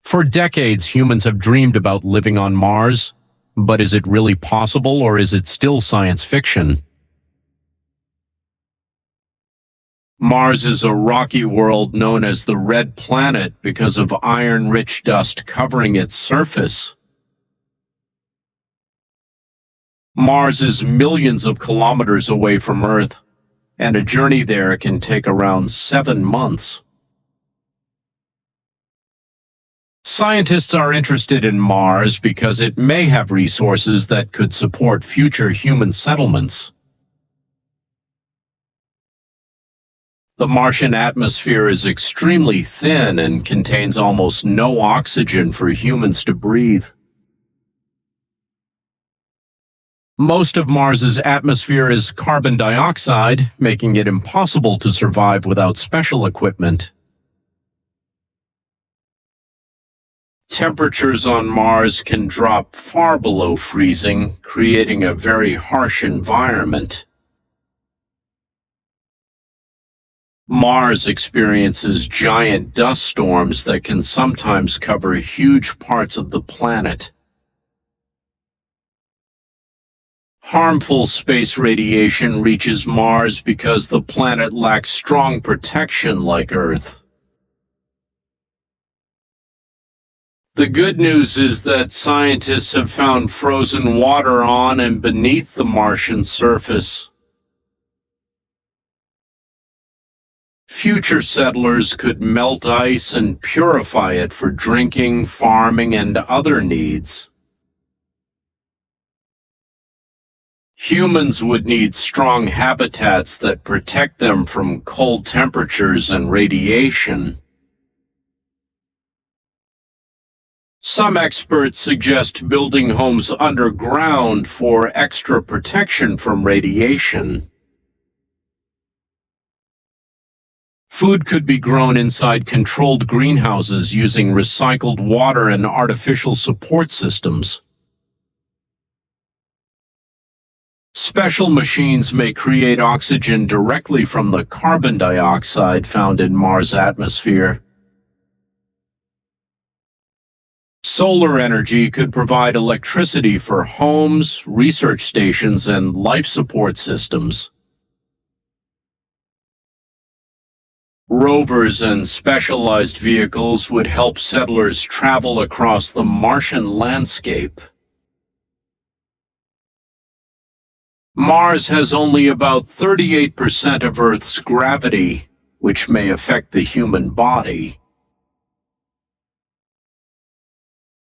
For decades, humans have dreamed about living on Mars, but is it really possible or is it still science fiction? Mars is a rocky world known as the Red Planet because of iron-rich dust covering its surface. Mars is millions of kilometers away from Earth, and a journey there can take around 7 months. Scientists are interested in Mars because it may have resources that could support future human settlements. The Martian atmosphere is extremely thin and contains almost no oxygen for humans to breathe. Most of Mars's atmosphere is carbon dioxide, making it impossible to survive without special equipment. Temperatures on Mars can drop far below freezing, creating a very harsh environment. Mars experiences giant dust storms that can sometimes cover huge parts of the planet. Harmful space radiation reaches Mars because the planet lacks strong protection like Earth. The good news is that scientists have found frozen water on and beneath the Martian surface. Future settlers could melt ice and purify it for drinking, farming, and other needs. Humans would need strong habitats that protect them from cold temperatures and radiation. Some experts suggest building homes underground for extra protection from radiation. Food could be grown inside controlled greenhouses using recycled water and artificial support systems. Special machines may create oxygen directly from the carbon dioxide found in Mars' atmosphere. Solar energy could provide electricity for homes, research stations, and life support systems. Rovers and specialized vehicles would help settlers travel across the Martian landscape. Mars has only about 38% of Earth's gravity, which may affect the human body.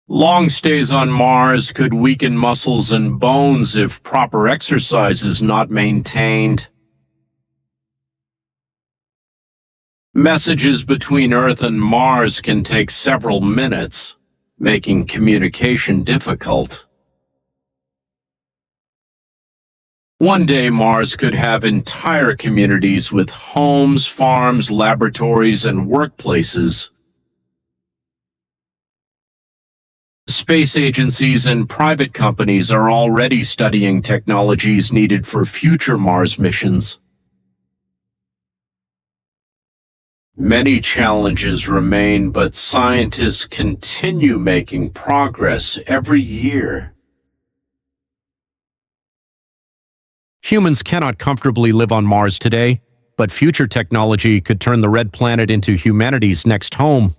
Long stays on Mars could weaken muscles and bones if proper exercise is not maintained. Messages between Earth and Mars can take several minutes, making communication difficult. One day, Mars could have entire communities with homes, farms, laboratories, and workplaces. Space agencies and private companies are already studying technologies needed for future Mars missions. Many challenges remain, but scientists continue making progress every year. Humans cannot comfortably live on Mars today, but future technology could turn the Red Planet into humanity's next home.